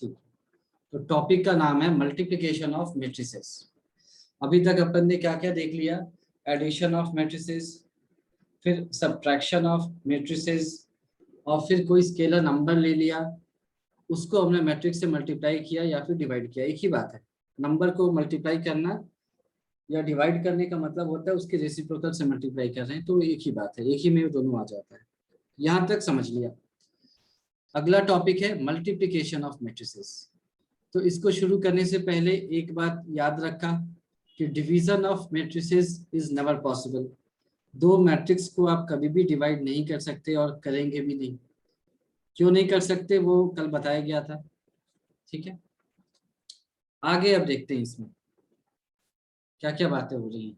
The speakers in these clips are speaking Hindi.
ठीक, तो टॉपिक का नाम है मल्टीप्लिकेशन ऑफ मैट्रिसेस। अभी तक अपन ने क्या क्या देख लिया? एडिशन ऑफ मैट्रिसेस, फिर सब्ट्रैक्शन ऑफ मैट्रिसेस, और फिर कोई स्केलर नंबर ले लिया, उसको हमने मैट्रिक्स से मल्टीप्लाई किया या फिर डिवाइड किया। एक ही बात है, नंबर को मल्टीप्लाई करना या डिवाइड करने का मतलब होता है उसके रेसिप्रोकल से मल्टीप्लाई कर रहे हैं, तो एक ही बात है, एक ही में दोनों आ जाता है। यहाँ तक समझ लिया। अगला टॉपिक है मल्टीप्लिकेशन ऑफ मैट्रिसेस। तो इसको शुरू करने से पहले एक बात याद रखा कि division of matrices is never possible. दो मैट्रिक्स को आप कभी भी डिवाइड नहीं कर सकते और करेंगे भी नहीं। क्यों नहीं कर सकते वो कल बताया गया था। ठीक है, आगे अब देखते हैं इसमें क्या क्या बातें हो रही हैं।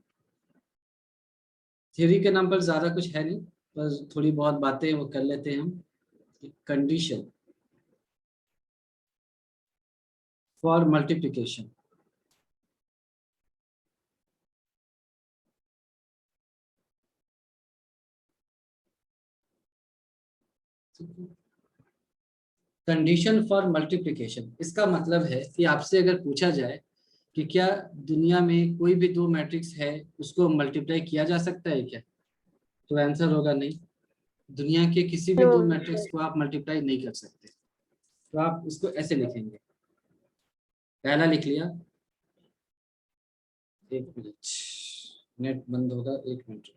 थ्योरी के नाम पर ज्यादा कुछ है नहीं, बस थोड़ी बहुत बातें वो कर लेते हैं हम। Condition for multiplication. Condition for multiplication, इसका मतलब है कि आपसे अगर पूछा जाए कि क्या दुनिया में कोई भी दो मैट्रिक्स है उसको मल्टीप्लाई किया जा सकता है क्या, तो आंसर होगा नहीं। दुनिया के किसी भी दो मैट्रिक्स को आप मल्टीप्लाई नहीं कर सकते। तो आप इसको ऐसे लिखेंगे, पहला लिख लिया, एक मिनट, नेट बंद होगा, एक मिनट।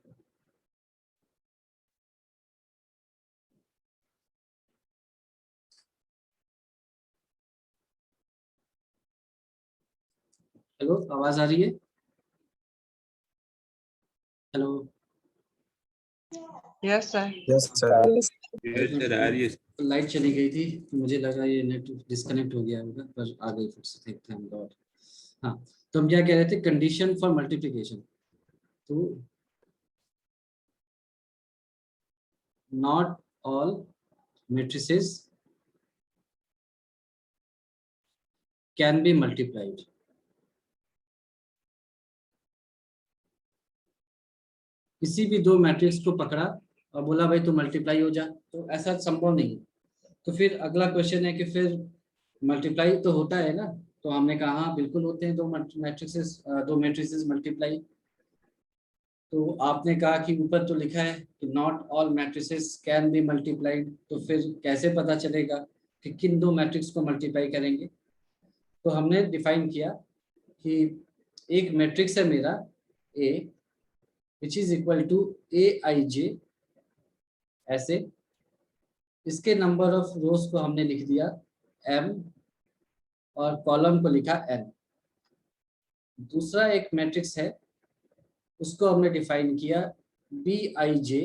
हेलो, आवाज आ रही है? Hello, yes sir. Yes sir. Light चली गई थी तो मुझे लगा ये नेट डिस्कनेक्ट हो गया होगा, पर आ गई फिर से, थैंक गॉड। हाँ, तो हम क्या कह रहे थे, कंडीशन फॉर मल्टीप्लिकेशन। तो not all matrices can be multiplied. किसी भी दो मैट्रिक्स को पकड़ा और बोला भाई तो मल्टीप्लाई हो जा, तो ऐसा संभव नहीं। तो फिर अगला क्वेश्चन है कि फिर मल्टीप्लाई तो होता है ना, तो हमने कहा हाँ बिल्कुल होते हैं दो मैट्रिसेस मल्टीप्लाई। तो आपने कहा कि ऊपर तो लिखा है कि not all matrices can be multiplied, तो फिर कैसे पता चलेगा कि किन दो मैट्रिक्स को मल्टीप्लाई करेंगे? तो हमने डिफाइन किया कि एक मैट्रिक्स है मेरा ए विच इज इक्वल टू ए आई जे, ऐसे इसके नंबर ऑफ रोज को हमने लिख दिया m और कॉलम को लिखा n। दूसरा एक मैट्रिक्स है, उसको हमने डिफाइन किया बी आई जे,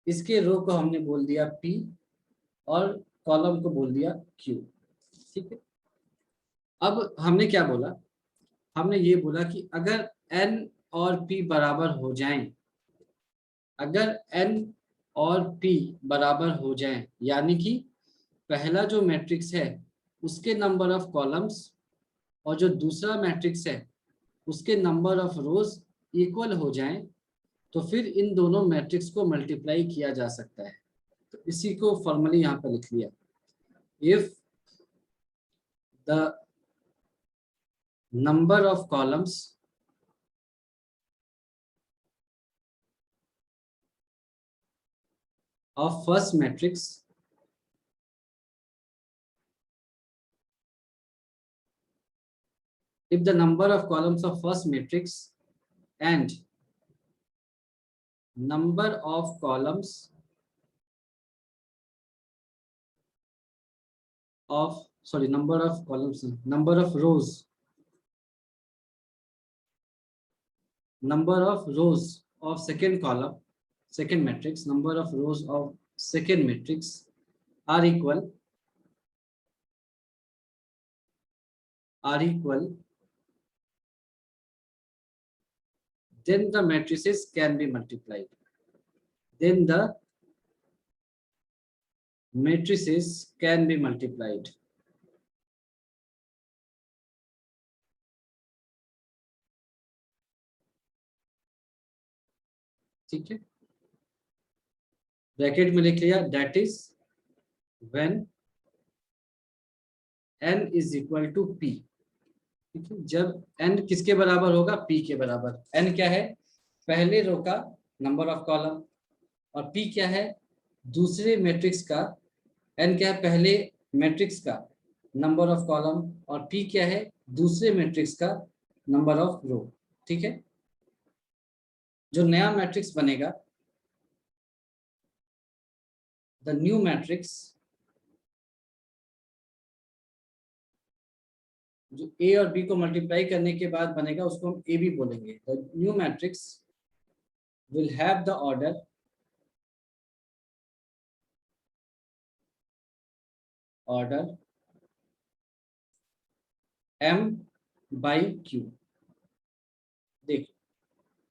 इसके रो को हमने बोल दिया p और कॉलम को बोल दिया q। ठीक है, अब हमने क्या बोला, हमने ये बोला कि अगर n और p बराबर हो जाएं, अगर n और p बराबर हो जाएं, यानी कि पहला जो मैट्रिक्स है उसके नंबर ऑफ कॉलम्स और जो दूसरा मैट्रिक्स है उसके नंबर ऑफ रोज इक्वल हो जाएं, तो फिर इन दोनों मैट्रिक्स को मल्टीप्लाई किया जा सकता है। तो इसी को फॉर्मली यहाँ पर लिख लिया, if the number of columns of first matrix if the number of columns of first matrix and number of columns of number of columns, number of rows, number of rows of second column, second matrix, number of rows of second matrix are equal then the matrices can be multiplied. Then the matrices can be multiplied. ठीक है, ब्रैकेट में लिख लिया, that is when n is equal to p। ठीक है, जब n किसके बराबर होगा, p के बराबर। n क्या है, पहले रो का नंबर ऑफ कॉलम, और p क्या है, दूसरे मैट्रिक्स का। n क्या है, पहले मैट्रिक्स का नंबर ऑफ कॉलम, और p क्या है, दूसरे मैट्रिक्स का नंबर ऑफ रो। ठीक है, जो नया मैट्रिक्स बनेगा, द न्यू मैट्रिक्स, जो ए और बी को मल्टीप्लाई करने के बाद बनेगा, उसको हम ए बी बोलेंगे। The new matrix will have the order m by Q. देखो,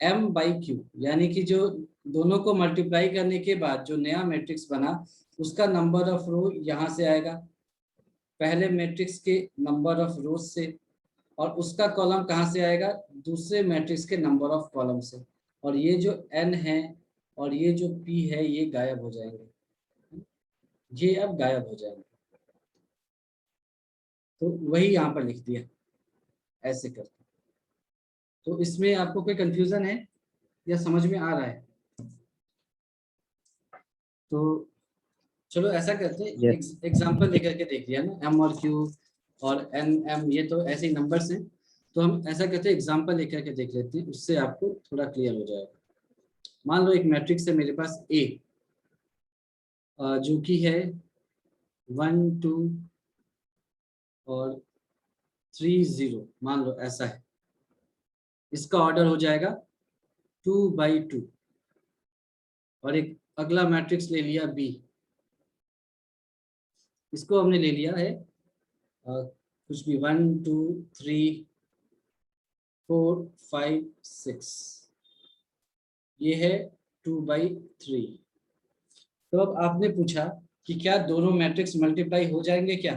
m बाई क्यू यानी कि जो दोनों को मल्टीप्लाई करने के बाद जो नया मैट्रिक्स बना, उसका नंबर ऑफ रो यहाँ से आएगा, पहले मैट्रिक्स के नंबर ऑफ रोज से, और उसका कॉलम कहाँ से आएगा, दूसरे मैट्रिक्स के नंबर ऑफ कॉलम से। और ये जो n है और ये जो p है, ये गायब हो जाएंगे, ये अब गायब हो जाएंगे। तो वही यहाँ पर लिख दिया ऐसे करके। तो इसमें आपको कोई कंफ्यूजन है या समझ में आ रहा है? तो चलो ऐसा करते हैं, एग्जाम्पल लेकर के देख लिया ना, m और q और n m, ये तो ऐसे ही नंबर्स हैं। तो हम ऐसा करते हैं, एग्जाम्पल लेकर के देख लेते हैं, उससे आपको थोड़ा क्लियर हो जाएगा। मान लो एक मैट्रिक्स है मेरे पास A, जो कि है 1 2 और 3 0, मान लो ऐसा है। इसका ऑर्डर हो जाएगा 2/2। और एक अगला मैट्रिक्स ले लिया B, इसको हमने ले लिया है कुछ भी 1 2 3 4 5 6, ये है 2/3। तो अब आपने पूछा कि क्या दोनों मैट्रिक्स मल्टीप्लाई हो जाएंगे क्या?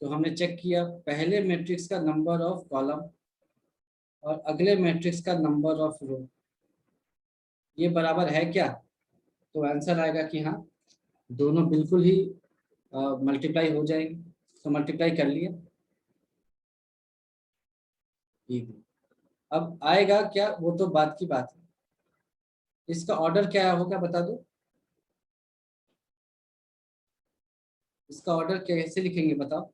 तो हमने चेक किया, पहले मैट्रिक्स का नंबर ऑफ कॉलम और अगले मैट्रिक्स का नंबर ऑफ रो, ये बराबर है क्या? तो आंसर आएगा कि हाँ, दोनों बिल्कुल ही मल्टीप्लाई हो जाएंगे। तो मल्टीप्लाई कर लिया। अब आएगा क्या, वो तो बात की बात है। इसका ऑर्डर क्या होगा बता दो, इसका ऑर्डर कैसे लिखेंगे बताओ?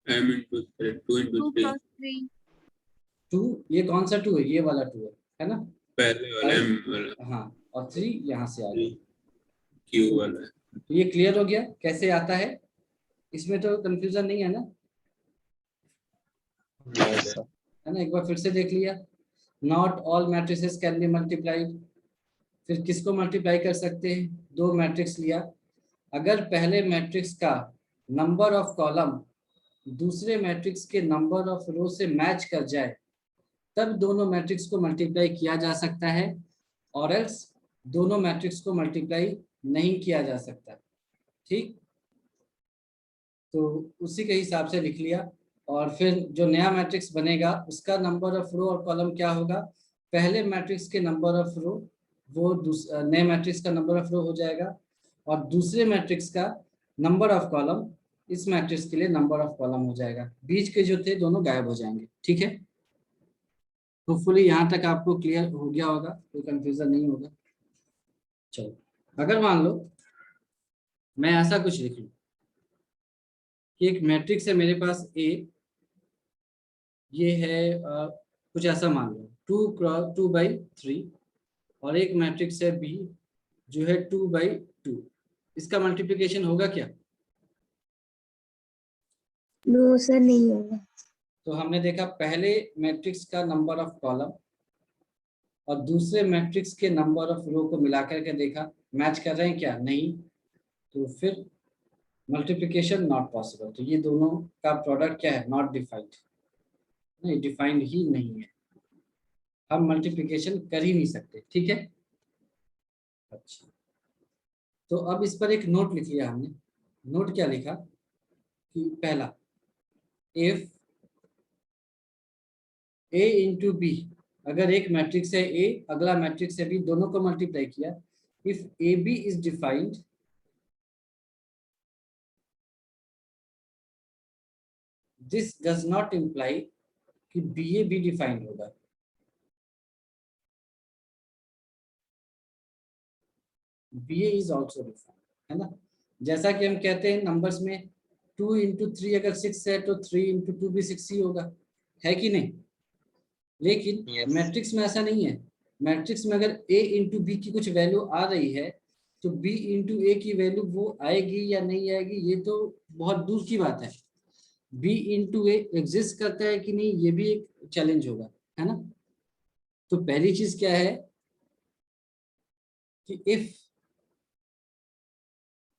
m into 2 into 3। 2, ये कौन सा 2 है, ये वाला 2 है ना, पहले वाला m वाला, हाँ, और 3 यहाँ से आ गया। q वाला। तो ये क्लियर हो गया कैसे आता है, इसमें तो कंफ्यूजन नहीं है ना? है ना, एक बार फिर से देख लिया। Not all matrices can be multiplied. फिर किसको मल्टीप्लाई कर सकते हैं, दो मैट्रिक्स लिया, अगर पहले मैट्रिक्स का नंबर ऑफ कॉलम दूसरे मैट्रिक्स के नंबर ऑफ रो से मैच कर जाए, तब दोनों मैट्रिक्स को मल्टीप्लाई किया जा सकता है, और एल्स दोनों मैट्रिक्स को मल्टीप्लाई नहीं किया जा सकता। ठीक, तो उसी के हिसाब से लिख लिया। और फिर जो नया मैट्रिक्स बनेगा, उसका नंबर ऑफ रो और कॉलम क्या होगा, पहले मैट्रिक्स के नंबर ऑफ रो वो नए मैट्रिक्स का नंबर ऑफ रो हो जाएगा, और दूसरे मैट्रिक्स का नंबर ऑफ कॉलम इस मैट्रिक्स के लिए नंबर ऑफ कॉलम हो जाएगा। बीच के जो थे दोनों गायब हो जाएंगे। ठीक है, होपफुली यहाँ तक आपको क्लियर हो गया होगा, कोई कंफ्यूजन नहीं होगा। चलो, अगर मान लो मैं ऐसा कुछ लिख लूं कि एक मैट्रिक्स है मेरे पास A, ये है कुछ ऐसा मान लो 2×2/3, और एक मैट्रिक्स है B जो है 2/2, इसका मल्टीप्लिकेशन होगा क्या? नो सर, नहीं होगा। तो हमने देखा पहले मैट्रिक्स का नंबर ऑफ कॉलम और दूसरे मैट्रिक्स के नंबर ऑफ रो को मिलाकर के देखा, मैच कर रहे हैं क्या? नहीं। तो फिर मल्टीप्लिकेशन नॉट पॉसिबल। तो ये दोनों का प्रोडक्ट क्या है, नॉट डिफाइंड, नहीं डिफाइंड ही नहीं है, हम मल्टीप्लिकेशन कर ही नहीं सकते। ठीक है, अच्छा, तो अब इस पर एक नोट लिख लिया हमने। नोट क्या लिखा कि पहला, इफ A इंटू बी, अगर एक मैट्रिक्स है A, अगला मैट्रिक्स है B, दोनों को मल्टीप्लाई किया, if AB is defined, this does not imply कि BA भी डिफाइंड होगा। BA is also defined, है ना। जैसा कि हम कहते हैं नंबर्स में 2 into 3 अगर 6 है तो 3 into 2 भी 6 ही होगा, है कि नहीं। लेकिन मैट्रिक्स में ऐसा नहीं है। मैट्रिक्स में अगर A into B की कुछ वैल्यू आ रही है तो B into A की वैल्यू वो आएगी या नहीं आएगी ये तो बहुत दूर की बात है। B into A एग्जिस्ट करता है कि नहीं ये भी एक चैलेंज होगा, है ना। तो पहली चीज क्या है कि इफ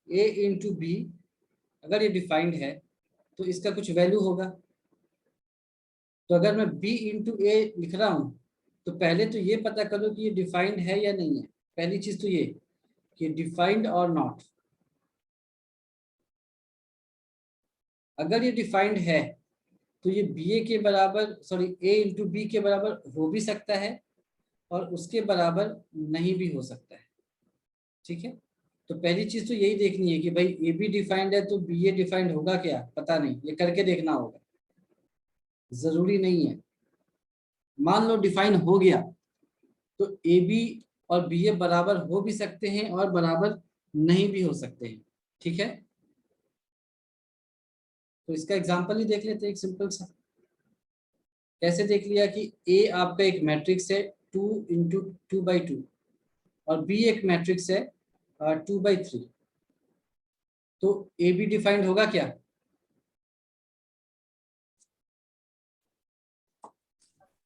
A into B अगर ये डिफाइंड है तो इसका कुछ वैल्यू होगा। तो अगर मैं B into A लिख रहा हूं तो पहले तो ये पता करो कि ये डिफाइंड है या नहीं है। पहली चीज तो ये कि डिफाइंड और नॉट। अगर ये डिफाइंड है तो ये BA के बराबर A into B के बराबर हो भी सकता है और उसके बराबर नहीं भी हो सकता है, ठीक है। तो पहली चीज तो यही देखनी है कि भाई ए बी डिफाइंड है तो BA डिफाइंड होगा क्या, पता नहीं, ये करके देखना होगा, जरूरी नहीं है। मान लो डिफाइन हो गया तो AB और BA बराबर हो भी सकते हैं और बराबर नहीं भी हो सकते हैं, ठीक है। तो इसका एग्जांपल ही देख लेते हैं, एक सिंपल सा। कैसे देख लिया कि A आपका एक मैट्रिक्स है 2 into 2/2 और B एक मैट्रिक्स है 2/3। तो AB डिफाइंड होगा क्या?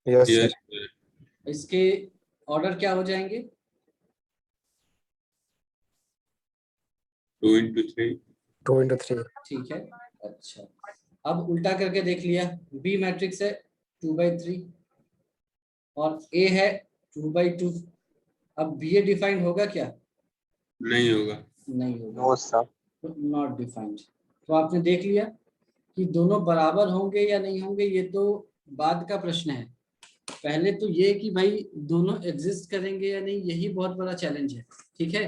Yes Yes. इसके ऑर्डर क्या हो जाएंगे? 2 into 3. 2 into 3 ठीक है। अच्छा, अब उल्टा करके देख लिया, B मैट्रिक्स है 2/3 और A है 2/2। अब BA डिफाइंड होगा क्या? नहीं होगा। नहीं होगा, नो सर तो नॉट डिफाइंड। तो आपने देख लिया कि दोनों बराबर होंगे या नहीं होंगे ये तो बाद का प्रश्न है। पहले तो ये कि भाई दोनों एग्जिस्ट करेंगे या नहीं यही बहुत बड़ा चैलेंज है, ठीक है।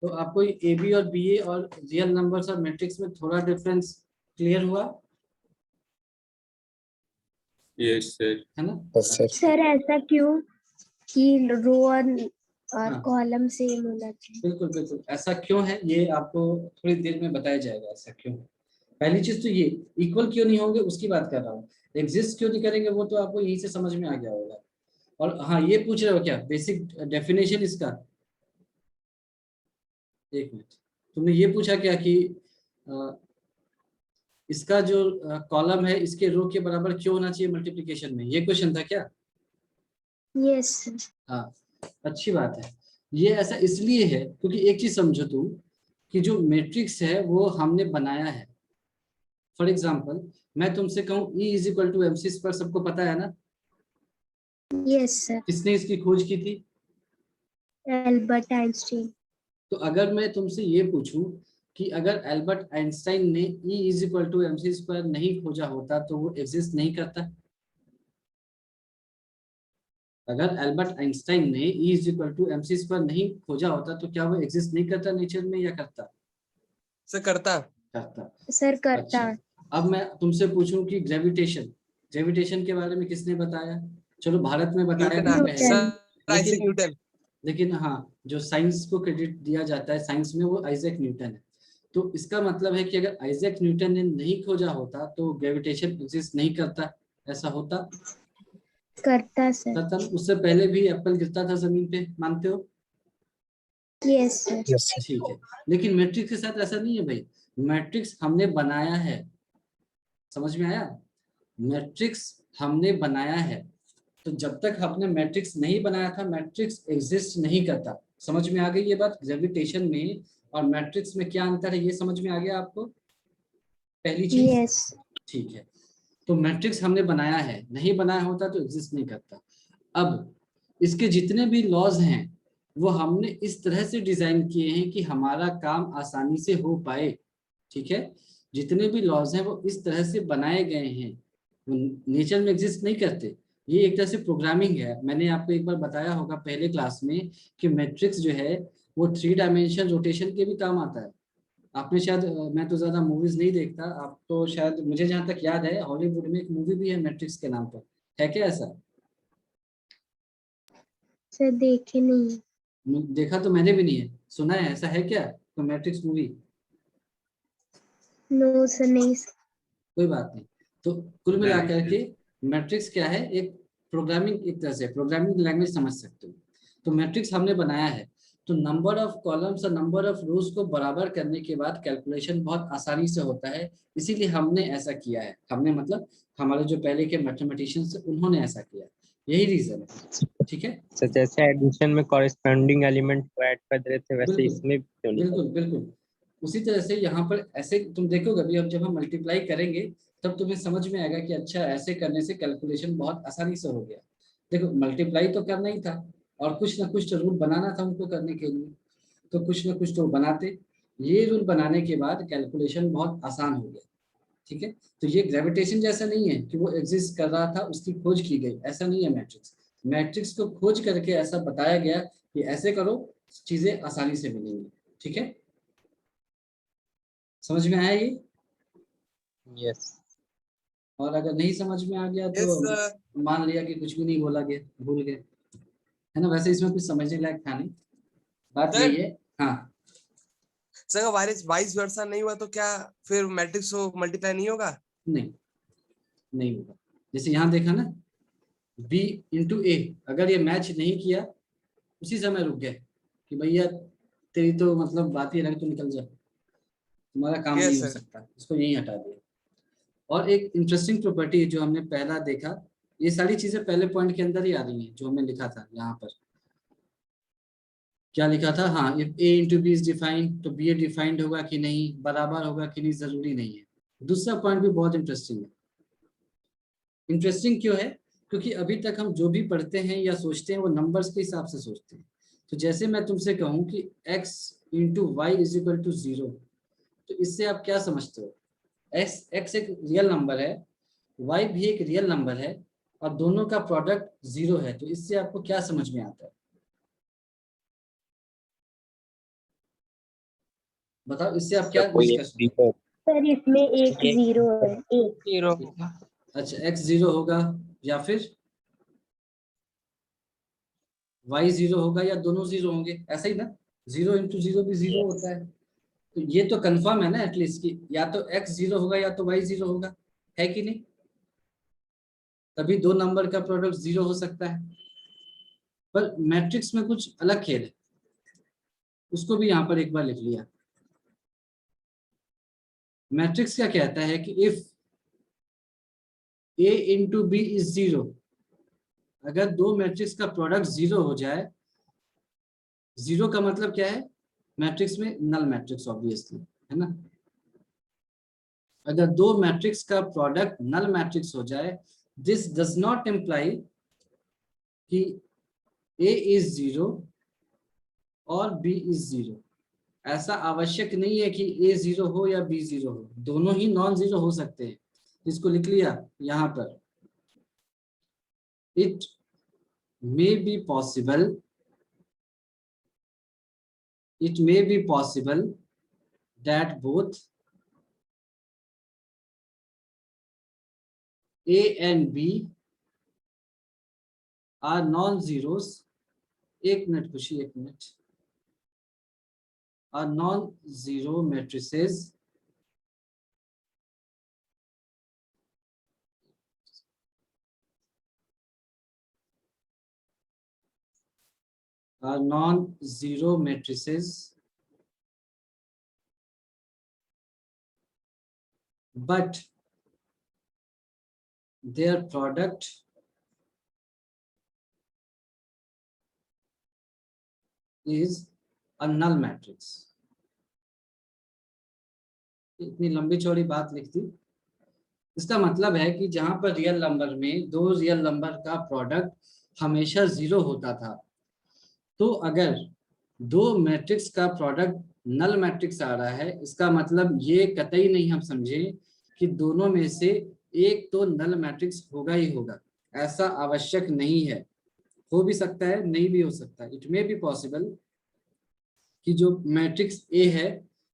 तो आपको AB और BA और रियल नंबर्स और मैट्रिक्स में थोड़ा डिफरेंस क्लियर हुआ, Yes sir. है ना। यस सर सर ऐसा क्यों कि रो और हाँ। कॉलम सेम होना चाहिए? बिल्कुल बिल्कुल, ऐसा क्यों है ये आपको थोड़ी देर में बताया जाएगा ऐसा क्यों है। पहली चीज तो ये इक्वल क्यों नहीं होंगे उसकी बात कर रहा हूँ, एग्जिस्ट क्यों नहीं करेंगे वो तो आपको यहीं से समझ में आ गया होगा। और हाँ, ये पूछ रहे हो क्या बेसिक डेफिनेशन इसका? एक मिनट, तुमने ये पूछा क्या कि इसका जो कॉलम है इसके रो के बराबर क्यों होना चाहिए मल्टीप्लिकेशन में, ये क्वेश्चन था क्या? यस हाँ, अच्छी बात है। ये ऐसा इसलिए है क्योंकि एक चीज समझो तुम कि जो मैट्रिक्स है वो हमने बनाया है। फॉर एग्जाम्पल मैं तुमसे कहूँ E is equal to MC square, सबको पता है ना। यस सर, किसने इसकी खोज की थी? Albert Einstein. तो अगर मैं तुमसे ये पूछूं कि अगर एल्बर्ट आइंस्टाइन ने E is equal to MC square नहीं खोजा होता तो वो एग्जिस्ट नहीं करता। अगर एल्बर्ट आइंस्टाइन ने E is equal to MC square नहीं खोजा होता तो क्या वो एग्जिस्ट नहीं करता नेचर में या करता? सर करता करता। सर करता। अच्छा, अब मैं तुमसे पूछूं कि ग्रेविटेशन के बारे में किसने बताया? चलो भारत में बताया न्यूटन। पहले, आइजैक न्यूटन। लेकिन हाँ जो साइंस को क्रेडिट दिया जाता है साइंस में वो आइजैक न्यूटन है। तो इसका मतलब है कि अगर आइजैक न्यूटन ने नहीं खोजा होता तो ग्रेविटेशन एग्जिस्ट नहीं करता, ऐसा होता? करता सर। करता ना? उससे पहले भी एप्पल गिरता था जमीन पे, मानते हो? Yes sir. यस सर ठीक है, लेकिन मैट्रिक्स के साथ ऐसा नहीं है भाई। मैट्रिक्स हमने बनाया है, समझ में आया? मैट्रिक्स हमने बनाया है, तो जब तक हमने मैट्रिक्स नहीं बनाया था मैट्रिक्स एग्जिस्ट नहीं करता। समझ में आ गई ये बात? ग्रेविटेशन में और मैट्रिक्स में क्या अंतर है ये समझ में आ गया आपको? पहली चीज, यस ठीक है। तो मैट्रिक्स हमने बनाया है, नहीं बनाया होता तो एग्जिस्ट नहीं करता। अब इसके जितने भी लॉज हैं वो हमने इस तरह से डिजाइन किए हैं कि हमारा काम आसानी से हो पाए, ठीक है। जितने भी लॉज हैं वो इस तरह से बनाए गए हैं, वो नेचर में एग्जिस्ट नहीं करते। ये एक तरह से प्रोग्रामिंग है। मैंने आपको एक बार बताया होगा पहले क्लास में कि मैट्रिक्स जो है वो 3 डायमेंशन रोटेशन के भी काम आता है। आपने शायद मैं तो ज्यादा मूवीज नहीं देखता, आप तो शायद, मुझे जहाँ तक याद है हॉलीवुड में एक मूवी भी है मैट्रिक्स के नाम पर, है क्या ऐसा? सर देखे नहीं। देखा तो मैंने भी नहीं है, सुना है, ऐसा है क्या तो मैट्रिक्स मूवी? नो सर, नहीं सर। कोई बात नहीं। तो कुल मिलाकर नहीं। के मैट्रिक्स क्या है, एक प्रोग्रामिंग, एक तरह से प्रोग्रामिंग लैंग्वेज समझ सकते हो। तो मैट्रिक्स हमने बनाया है, तो नंबर ऑफ कॉलम्स और नंबर ऑफ रोज को बराबर करने के बाद कैलकुलेशन बहुत आसानी से होता है, इसीलिए हमने ऐसा किया है। हमने मतलब हमारे जो पहले के मैथमेटिशियंस उन्होंने ऐसा किया, यही रीजन है। ठीक है, सर जैसे एडिशन में कॉरेस्पॉन्डिंग एलिमेंट को ऐड कर रहे थे वैसे बिल्कुल इसमें भी क्यों नहीं? बिल्कुल बिल्कुल उसी तरह से यहाँ पर ऐसे तुम देखोगे अभी, अब जब हम मल्टीप्लाई करेंगे तब तुम्हें समझ में आएगा कि अच्छा ऐसे करने से कैलकुलेशन बहुत आसानी से हो गया। देखो मल्टीप्लाई तो करना ही था और कुछ ना कुछ तो रूल बनाना था उनको करने के लिए, तो कुछ ना कुछ तो बनाते। ये रूल बनाने के बाद कैलकुलेशन बहुत आसान हो गया। ठीक है, तो ये ग्रेविटेशन जैसा नहीं है कि वो एग्जिस्ट कर रहा था उसकी खोज की गई, ऐसा नहीं है। मैट्रिक्स मैट्रिक्स को खोज करके ऐसा बताया गया कि ऐसे करो, चीजें आसानी से मिलेंगी। ठीक है, समझ में आया ये? यस। और अगर नहीं समझ में आ गया तो यस मान लिया कि कुछ भी नहीं बोला गया, भूल गए, है ना। वैसे इसमें कुछ समझने लायक था नहीं, बात सर। यही है। हाँ, सर अगर वाइस वर्सा नहीं हुआ तो क्या फिर मैट्रिक्स को मल्टीप्लाई नहीं होगा? नहीं नहीं होगा। जैसे यहाँ देखा ना, बी इंटू ए, अगर ये मैच नहीं किया उसी समय रुक गए कि भैया तेरी तो मतलब बात ही अलग, तो निकल जा, तुम्हारा काम नहीं यस हो सर। सकता, इसको यहीं हटा दिया। और एक इंटरेस्टिंग प्रॉपर्टी जो हमने पहला देखा, ये सारी चीजें पहले पॉइंट के अंदर ही आ रही हैं जो हमने लिखा था यहाँ पर। क्या लिखा था? हाँ, if a into b is defined, तो बी ए डिफाइंड होगा कि नहीं, बराबर होगा कि नहीं, जरूरी नहीं है। दूसरा पॉइंट भी बहुत इंटरेस्टिंग है। इंटरेस्टिंग क्यों है? क्योंकि अभी तक हम जो भी पढ़ते हैं या सोचते हैं वो नंबर्स के हिसाब से सोचते हैं। तो जैसे मैं तुमसे कहूँ कि x into y is equal to 0, तो इससे आप क्या समझते हो? x एक रियल नंबर है, y भी एक रियल नंबर है, और दोनों का प्रोडक्ट 0 है, तो इससे आपको क्या समझ में आता है? बताओ, इससे आप क्या कोई निष्कर्ष एक निकालोगे? सर इसमें एक जीरो है, एक। जीरो। अच्छा, x 0 होगा या फिर y 0 होगा, या दोनों 0 होंगे, ऐसा ही ना? 0 इंटू 0 भी 0 होता है। तो ये तो कंफर्म है ना एटलीस्ट कि या तो x 0 होगा या तो y 0 होगा, है कि नहीं? तभी दो नंबर का प्रोडक्ट 0 हो सकता है। पर मैट्रिक्स में कुछ अलग खेल है, उसको भी यहाँ पर एक बार लिख लिया। मैट्रिक्स क्या कहता है कि if a into b is 0, अगर दो मैट्रिक्स का प्रोडक्ट 0 हो जाए, 0 का मतलब क्या है मैट्रिक्स में? नल मैट्रिक्स ऑब्वियसली, है ना। अगर दो मैट्रिक्स का प्रोडक्ट नल मैट्रिक्स हो जाए, दिस डज नॉट इम्प्लाई कि a इज 0 और b इज 0। ऐसा आवश्यक नहीं है कि a 0 हो या b 0 हो, दोनों ही नॉन 0 हो सकते हैं। इसको लिख लिया यहाँ पर, it may be possible, it may be possible that both A and B are non-zeros, एक मिनट खुशी, एक minute, are non-zero matrices but their product is a null matrix। इतनी लंबी चौड़ी बात लिख दी। इसका मतलब है कि जहां पर रियल नंबर में दो रियल नंबर का प्रोडक्ट हमेशा 0 होता था, तो अगर दो मैट्रिक्स का प्रोडक्ट नल मैट्रिक्स आ रहा है, इसका मतलब ये कतई नहीं हम समझे कि दोनों में से एक तो नल मैट्रिक्स होगा ही होगा। ऐसा आवश्यक नहीं है, हो भी सकता है नहीं भी हो सकता है। इट मे बी पॉसिबल कि जो मैट्रिक्स ए है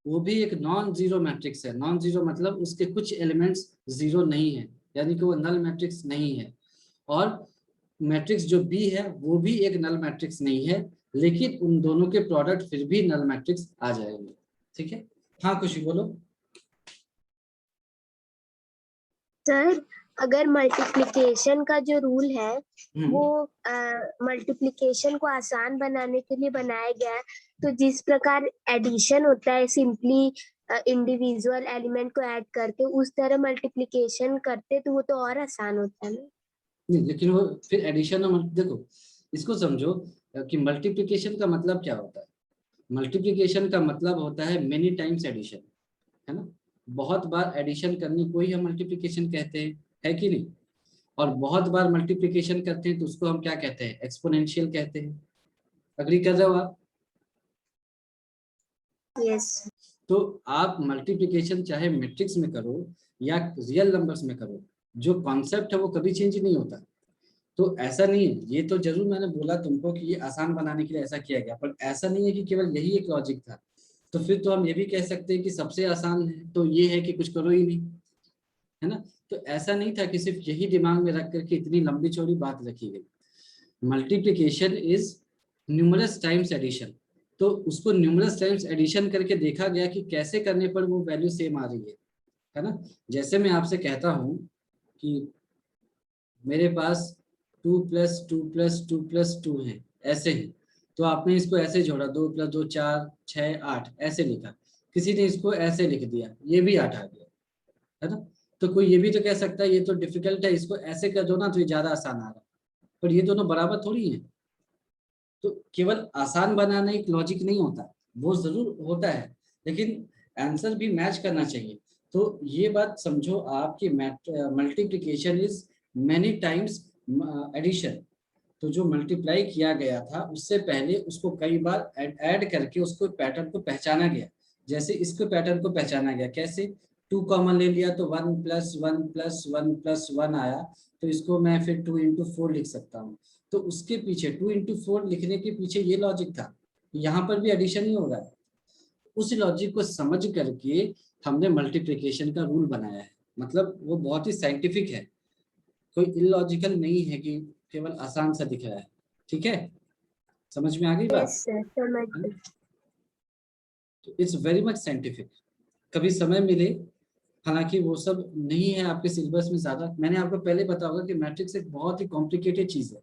वो भी एक नॉन जीरो मैट्रिक्स है। नॉन जीरो मतलब उसके कुछ एलिमेंट्स जीरो नहीं है, यानी कि वो नल मैट्रिक्स नहीं है। और मैट्रिक्स जो बी है वो भी एक नल मैट्रिक्स नहीं है, लेकिन उन दोनों के प्रोडक्ट फिर भी नल मैट्रिक्स आ जाएंगे। ठीक है, हाँ खुशी बोलो। सर अगर मल्टीप्लिकेशन का जो रूल है वो मल्टीप्लिकेशन को आसान बनाने के लिए बनाया गया है, तो जिस प्रकार एडिशन होता है सिंपली इंडिविजुअल एलिमेंट को ऐड करके, उस तरह मल्टीप्लिकेशन करते तो वो तो और आसान होता है ना। नहीं, लेकिन वो फिर एडिशन और देखो इसको समझो कि मल्टीप्लिकेशन का मतलब क्या होता है। मल्टीप्लिकेशन का मतलब होता है मेनी टाइम्स एडिशन, है ना। बहुत बार एडिशन करने को ही हम मल्टीप्लिकेशन कहते हैं, है कि नहीं। और बहुत बार मल्टीप्लिकेशन करते हैं तो उसको हम क्या कहते हैं, एक्सपोनेंशियल कहते हैं। अग्री कर रहे हो आप। यस। तो आप मल्टीप्लिकेशन चाहे मैट्रिक्स में करो या रियल नंबर्स में करो, जो कॉन्सेप्ट है वो कभी चेंज नहीं होता। तो ऐसा नहीं है, ये तो जरूर मैंने बोला तुमको कि ये आसान बनाने के लिए ऐसा किया गया, पर ऐसा नहीं है कि केवल यही एक लॉजिक था। तो फिर तो हम ये भी कह सकते हैं कि सबसे आसान है तो ये है कि कुछ करो ही नहीं, है ना। तो ऐसा नहीं था कि सिर्फ यही दिमाग में रख करके इतनी लंबी चौड़ी बात रखी गई। Multiplication is numerous times addition, तो उसको न्यूमरस टाइम्स एडिशन करके देखा गया कि कैसे करने पर वो वैल्यू सेम आ रही है ना। जैसे मैं आपसे कहता हूँ कि मेरे पास 2 + 2 + 2 + 2 है, ऐसे ही। तो आपने इसको ऐसे जोड़ा, 2 + 2 4 6 8 ऐसे लिखा। किसी ने इसको ऐसे लिख दिया, ये भी 8 आ गया, है ना। तो कोई ये भी तो कह सकता है ये तो डिफिकल्ट है, इसको ऐसे कर दो ना तो ये ज्यादा आसान आ रहा है। पर ये दोनों बराबर थोड़ी है। तो केवल आसान बनाना एक लॉजिक नहीं होता, वो जरूर होता है, लेकिन आंसर भी मैच करना चाहिए। तो ये बात समझो आपकी multiplication is many times addition. तो जो मल्टीप्लाई किया गया था उससे पहले उसको कई बार ऐड करके उसको पैटर्न को पहचाना गया। जैसे इसको पैटर्न को पहचाना गया कैसे, 2 कॉमन ले लिया तो 1 + 1 + 1 + 1 आया, तो इसको मैं फिर 2 × 4 लिख सकता हूँ। तो उसके पीछे 2 × 4 लिखने के पीछे ये लॉजिक था, यहाँ पर भी एडिशन ही हो रहा है। उस लॉजिक को समझ करके हमने मल्टीप्लिकेशन का रूल बनाया है, मतलब वो बहुत ही साइंटिफिक है, कोई इलॉजिकल नहीं है कि केवल आसान सा दिख रहा है। ठीक है, समझ में आ गई बात। यस सर, समझ गई। तो इट्स वेरी मच साइंटिफिक। कभी समय मिले, हालांकि वो सब नहीं है आपके सिलेबस में ज्यादा, मैंने आपको पहले बताया होगा कि मैट्रिक्स एक बहुत ही कॉम्प्लिकेटेड चीज है।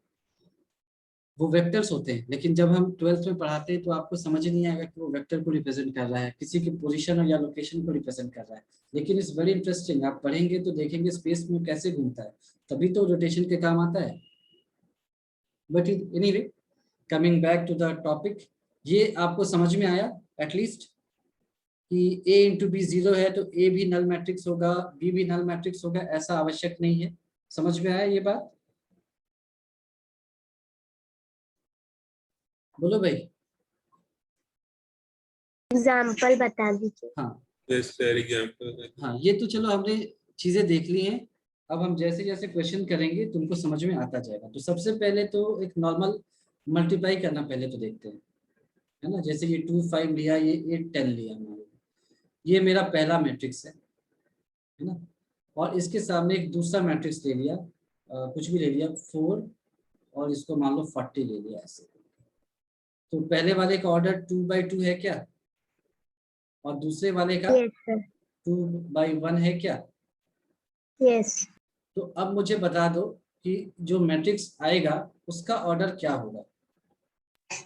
वो वेक्टर्स होते हैं, लेकिन जब हम 12th में पढ़ाते हैं तो आपको समझ नहीं आएगा कि वो वेक्टर को रिप्रेजेंट कर रहा है, किसी की पोजीशन या लोकेशन को रिप्रेजेंट कर रहा है। लेकिन इट्स वेरी इंटरेस्टिंग, आप पढ़ेंगे तो देखेंगे स्पेस में कैसे घूमता है, तभी तो रोटेशन के काम आता है। But anyway, coming back to the topic, ये आपको समझ में आया एटलीस्ट कि a × b 0 है तो a भी नल मैट्रिक्स होगा, b भी नल मैट्रिक्स होगा, ऐसा आवश्यक नहीं है। समझ में आया ये बात, बोलो भाई। एग्जाम्पल बता दीजिए। हाँ यस सर, एग्जांपल। हाँ, ये तो चलो हमने चीजें देख ली हैं। अब हम जैसे जैसे क्वेश्चन करेंगे तुमको समझ में आता जाएगा। तो सबसे पहले तो एक नॉर्मल मल्टीप्लाई करना पहले तो देखते हैं, है ना। जैसे ये 2 5 लिया, ये 8 10 लिया, ये मेरा पहला मैट्रिक्स है ना। और इसके सामने एक दूसरा मैट्रिक्स ले लिया, कुछ भी ले लिया 4, और इसको मान लो 40 ले लिया ऐसे। तो पहले वाले का ऑर्डर 2/2 है क्या, और दूसरे वाले का यस सर। 2/1 है क्या। यस। तो अब मुझे बता दो कि जो मैट्रिक्स आएगा उसका ऑर्डर क्या होगा।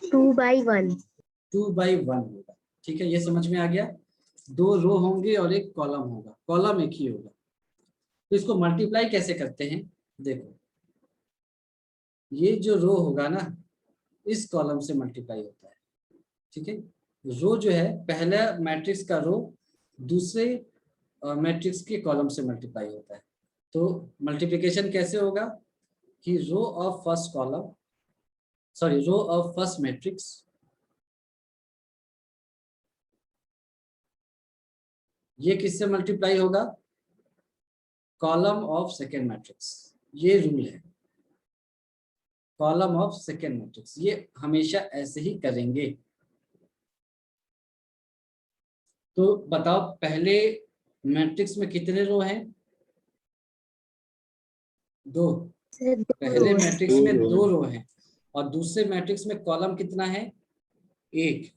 2/1। 2/1 होगा, ठीक है, ये समझ में आ गया। 2 रो होंगे और एक कॉलम होगा, कॉलम एक ही होगा। तो इसको मल्टीप्लाई कैसे करते हैं, देखो ये जो रो होगा ना, इस कॉलम से मल्टीप्लाई होता है, ठीक है। रो जो है पहला मैट्रिक्स का रो दूसरे मैट्रिक्स के कॉलम से मल्टीप्लाई होता है। तो मल्टीप्लिकेशन कैसे होगा कि row of first column, sorry row of first matrix ये किससे मल्टीप्लाई होगा, कॉलम ऑफ सेकेंड मैट्रिक्स। ये रूल है, कॉलम ऑफ सेकेंड मैट्रिक्स। ये हमेशा ऐसे ही करेंगे। तो बताओ पहले मैट्रिक्स में कितने रो हैं? 2। पहले मैट्रिक्स में 2 रो हैं और दूसरे मैट्रिक्स में कॉलम कितना है? 1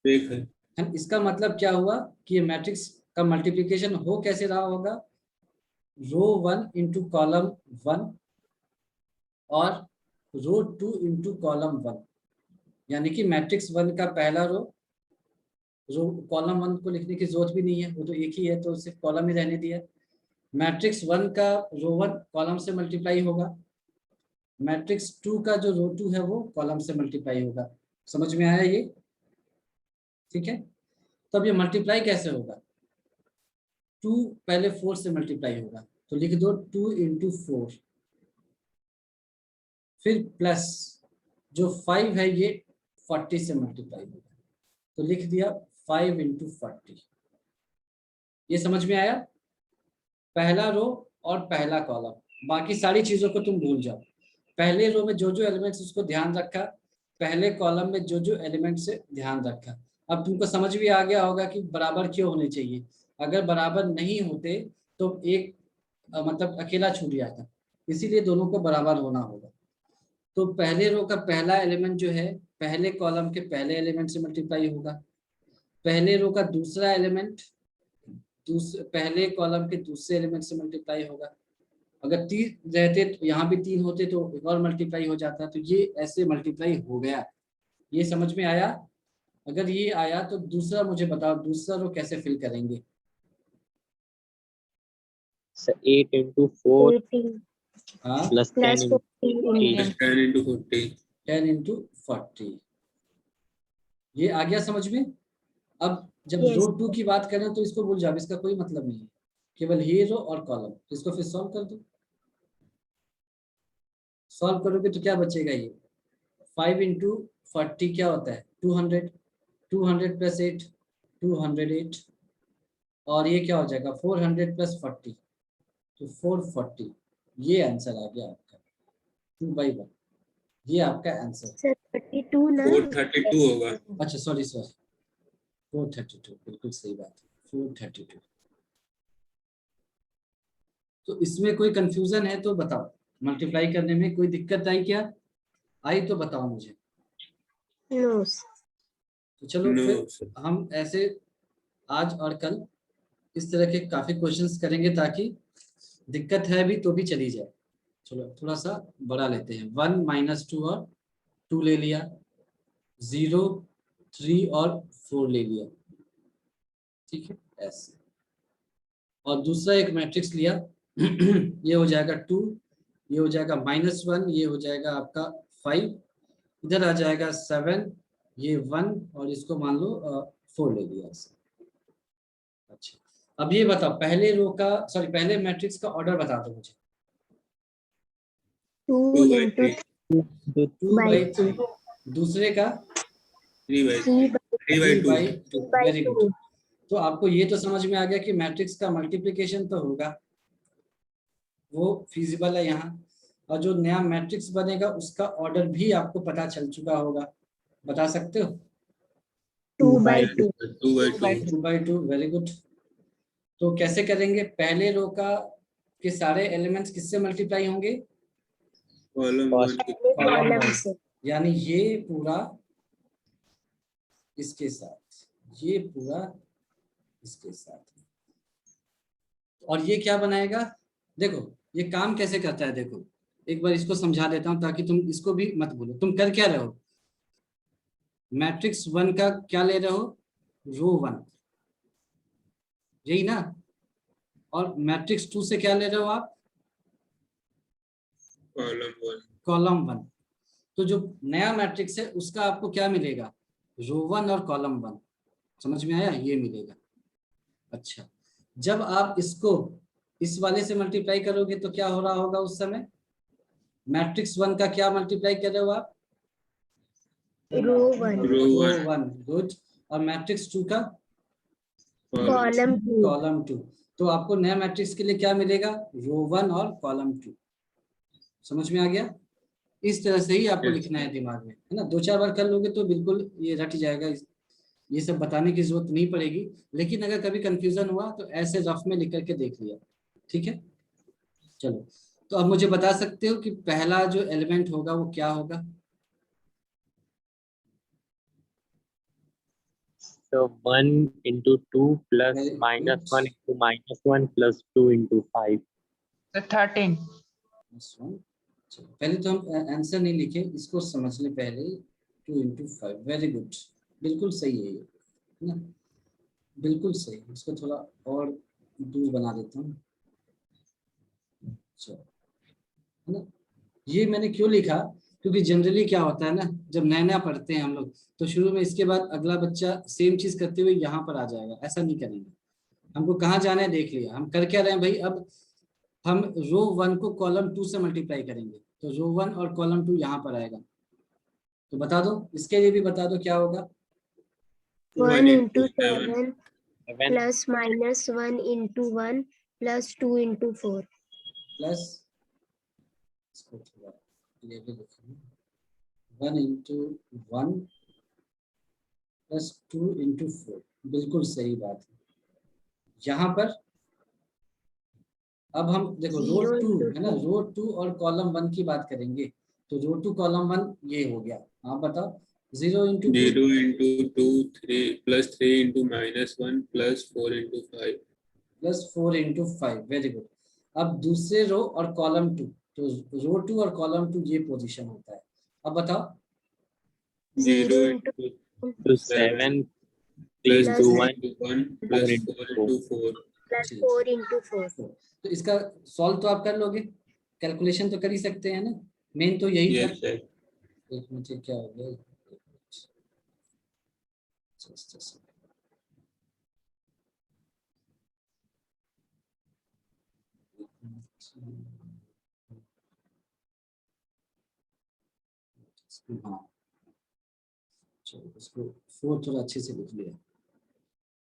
है। इसका मतलब क्या हुआ कि ये मैट्रिक्स का मल्टीप्लिकेशन हो कैसे रहा होगा? रो 1 इंटू कॉलम 1 और रो 2 इंटू कॉलम 1, यानी कि मैट्रिक्स 1 का पहला रो कॉलम 1 को लिखने की जरूरत भी नहीं है, वो तो एक ही है, तो सिर्फ कॉलम ही रहने दिया। मैट्रिक्स 1 का रो 1 कॉलम से मल्टीप्लाई होगा, मैट्रिक्स 2 का जो रो 2 है वो कॉलम से मल्टीप्लाई होगा। समझ में आया ये? ठीक है। तो अब ये मल्टीप्लाई कैसे होगा? 2 पहले 4 से मल्टीप्लाई होगा, तो लिख दो 2 इंटू 4, फिर प्लस जो 5 है ये 40 से मल्टीप्लाई होगा, तो लिख दिया 5 इंटू 40। ये समझ में आया? पहला रो और पहला कॉलम, बाकी सारी चीजों को तुम भूल जाओ। पहले रो में जो जो एलिमेंट्स उसको ध्यान रखा, पहले कॉलम में जो जो एलिमेंट से ध्यान रखा। अब तुमको समझ भी आ गया होगा कि बराबर क्यों होने चाहिए। अगर बराबर नहीं होते तो एक मतलब अकेला छूट जाता, इसीलिए दोनों को बराबर होना होगा। तो पहले रो का पहला एलिमेंट जो है पहले कॉलम के पहले एलिमेंट से मल्टीप्लाई होगा, पहले रो का दूसरा एलिमेंट पहले कॉलम के दूसरे एलिमेंट से मल्टीप्लाई होगा। अगर 3 रहते तो यहाँ भी 3 होते तो एक और मल्टीप्लाई हो जाता, तो ये ऐसे मल्टीप्लाई हो गया। ये समझ में आया? अगर ये आया तो दूसरा मुझे बताओ, दूसरा रो कैसे फिल करेंगे? 8 into 4 हाँ, plus 10 into 10 into 10 into 40. 40। ये आ गया समझ में? अब जब Yes. रो 2 की बात करें तो इसको भूल जाओ, इसका कोई मतलब नहीं है, केवल ये रो और कॉलम। इसको फिर सॉल्व कर दो। सॉल्व करोगे तो क्या बचेगा? ये 5 इंटू 40 क्या होता है? 200। 200 प्लस 8 208, और ये क्या हो जाएगा? 400 प्लस 40 तो 440। ये आंसर आ गया आपका 2/1। ये आपका आंसर। सर 32 ना? 432 होगा। अच्छा सॉरी 432, बिल्कुल सही बात है, 432। तो इसमें कोई कंफ्यूजन है तो बताओ, मल्टीप्लाई करने में कोई दिक्कत आई क्या? आई तो बताओ मुझे। नो। तो चलो फिर हम ऐसे आज और कल इस तरह के काफी क्वेश्चंस करेंगे ताकि दिक्कत है भी तो भी चली जाए। चलो थोड़ा सा बड़ा लेते हैं। 1 - 2 और 2 ले लिया, 0 3 और 4 ले लिया, ठीक है ऐसे। और दूसरा एक मैट्रिक्स लिया ये हो जाएगा 2, ये हो जाएगा -1, ये हो जाएगा आपका 5, इधर आ जाएगा 7, ये 1 और इसको मान लो 4 ले लिया ऐसे। अच्छा अब ये बताओ पहले रो का पहले मैट्रिक्स का ऑर्डर बता दो मुझे। 2 into 2/3, दूसरे का 3/2। Very good. तो आपको ये तो समझ में आ गया कि मैट्रिक्स का मल्टीप्लिकेशन तो होगा, वो फिजिबल है यहाँ, और जो नया मैट्रिक्स बनेगा उसका ऑर्डर भी आपको पता चल चुका होगा। बता सकते हो? 2/2। 2/2। Very good. तो कैसे करेंगे? पहले रो का के सारे एलिमेंट्स किससे मल्टीप्लाई होंगे? कॉलम से। यानी ये पूरा इसके साथ, ये पूरा इसके साथ, और ये क्या बनाएगा? देखो ये काम कैसे करता है, देखो एक बार इसको समझा देता हूं ताकि तुम इसको भी मत भूलो। तुम कर क्या रहे हो? मैट्रिक्स 1 का क्या ले रहे हो? रो 1, यही ना? और मैट्रिक्स 2 से क्या ले रहे हो आप? कॉलम 1। तो जो नया मैट्रिक्स है उसका आपको क्या मिलेगा? रो 1 और कॉलम 1। समझ में आया? ये मिलेगा। अच्छा जब आप इसको इस वाले से मल्टीप्लाई करोगे तो क्या हो रहा होगा उस समय? मैट्रिक्स 1 का क्या मल्टीप्लाई कर रहे हो आप? रो 1। गुड। और मैट्रिक्स 2 का? कॉलम 2। तो आपको नया मैट्रिक्स के लिए क्या मिलेगा? रो 1 और कॉलम 2। समझ में आ गया? इस तरह से ही आपको Yes. लिखना है दिमाग में, है ना। 2-4 बार कर लोगे तो बिल्कुल ये रट जाएगा, ये सब बताने की जरूरत नहीं पड़ेगी। लेकिन अगर कभी कंफ्यूजन हुआ तो ऐसे रफ में लिख करके देख लिया, ठीक है। चलो, तो अब मुझे बता सकते हो कि पहला जो एलिमेंट होगा वो क्या होगा? So 1 into 2 plus Very minus good. 1 into minus 1 plus 2 into 5. So 13. चलो, पहले तो हम आंसर नहीं लिखे, इसको समझ ले पहले। 2 into 5, वेरी गुड, बिल्कुल सही है ये, है ना, बिल्कुल सही। इसको थोड़ा और दूर बना देता हूँ, चलो, है ना। ये मैंने क्यों लिखा, क्योंकि जनरली क्या होता है ना, जब नया नया पढ़ते हैं हम लोग तो शुरू में, इसके बाद अगला बच्चा सेम चीज करते हुए यहाँ पर आ जाएगा। ऐसा नहीं करेंगे, हमको कहाँ जाना है देख लिया। हम कर क्या रहे हैं भाई, अब हम रो 1 को कॉलम 2 से मल्टीप्लाई करेंगे, तो रो 1 और कॉलम 2 यहाँ पर आएगा। तो बता दो, इसके लिए भी बता दो क्या होगा। 1 into 7 7. plus minus 1 into 1 plus 2 into 4. Plus, इसको थोड़ा ये भी लिखेंगे, 1 into 1 प्लस 2 into 4, बिल्कुल सही बात है। यहाँ पर अब हम देखो रो 2 है ना, रो 2 और कॉलम 1 की बात करेंगे, तो रो 2 कॉलम 1 ये हो गया। आप बताओ, 0 into 2 0 into 2 3 plus 3 into minus 1 plus 4 into 5. Plus 4 into 5, very good. अब दूसरे रो और कॉलम 2, तो रो 2 और कॉलम 2 ये पोजीशन होता है। अब बताओ, 0 into So 7 plus 3 2 into 1 into 1 plus 4 into 4. Plus 4 into 4. तो इसका सॉल्व तो आप कर लोगे, कैलकुलेशन तो कर ही सकते हैं ना, मेन तो यही था। Yes, sir. एक मुझे क्या हो गया, हाँ चलो, इसको 4 थोड़ा अच्छे से लिख लिया।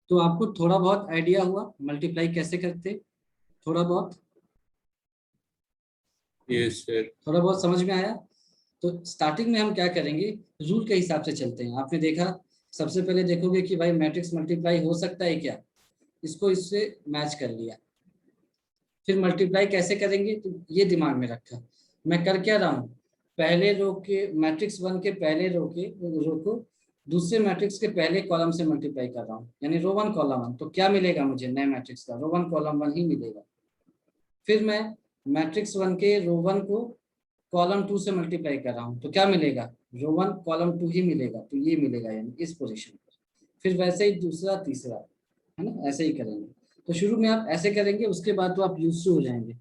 तो आपको थोड़ा बहुत आइडिया हुआ मल्टीप्लाई कैसे करते, थोड़ा बहुत, Yes, sir. थोड़ा बहुत समझ में आया। तो स्टार्टिंग में हम क्या करेंगे, रूल के हिसाब से चलते हैं। आपने देखा, सबसे पहले देखोगे कि भाई मैट्रिक्स मल्टीप्लाई हो सकता है क्या, इसको इससे मैच कर लिया। फिर मल्टीप्लाई कैसे करेंगे, तो ये दिमाग में रखा। मैं कर क्या रहा हूँ, पहले रो के मैट्रिक्स 1 के पहले रो को दूसरे मैट्रिक्स के पहले कॉलम से मल्टीप्लाई कर रहा हूँ, यानी रो 1 कॉलम 1। तो क्या मिलेगा मुझे नए मैट्रिक्स का, रो 1 कॉलम 1 ही मिलेगा। फिर मैं मैट्रिक्स 1 के रो 1 को कॉलम 2 से मल्टीप्लाई कर रहा हूँ, तो क्या मिलेगा, रो 1 कॉलम 2 ही मिलेगा, तो ये मिलेगा यानी इस पोजीशन पर। फिर वैसे ही दूसरा तीसरा, है ना, ऐसे ही करेंगे। तो शुरू में आप ऐसे करेंगे, उसके बाद तो आप यूज टू हो जाएंगे।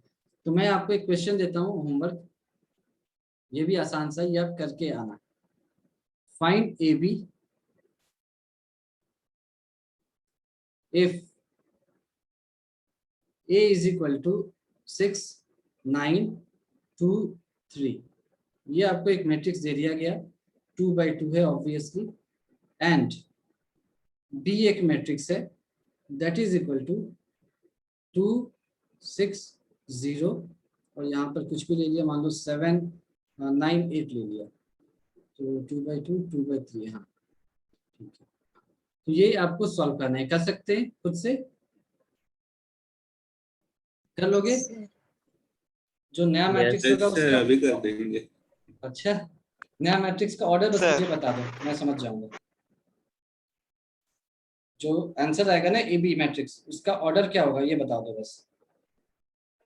तो मैं आपको एक क्वेश्चन देता हूँ होमवर्क, ये भी आसान सा, ये आप करके आना। Find a b if a is equal to 6 9 2 3। ये आपको एक मैट्रिक्स दे दिया गया, 2 by 2 है ऑब्वियसली, एंड b एक मैट्रिक्स है दैट इज इक्वल टू 2 6 0, और यहाँ पर कुछ भी ले लिया, मान लो 7 9 8 ले लिया, तो 2 by 2 2 by 3, हाँ ठीक है। तो ये आपको सॉल्व करना है, कर सकते हैं खुद से, कर लोगे। जो नया मैट्रिक्स Yes, होगा sir. उसका, अभी कर देंगे. अच्छा नया मैट्रिक्स का ऑर्डर बस मुझे बता दो, मैं समझ जाऊंगा। जो आंसर आएगा ना ए बी मैट्रिक्स, उसका ऑर्डर क्या होगा ये बता दो बस।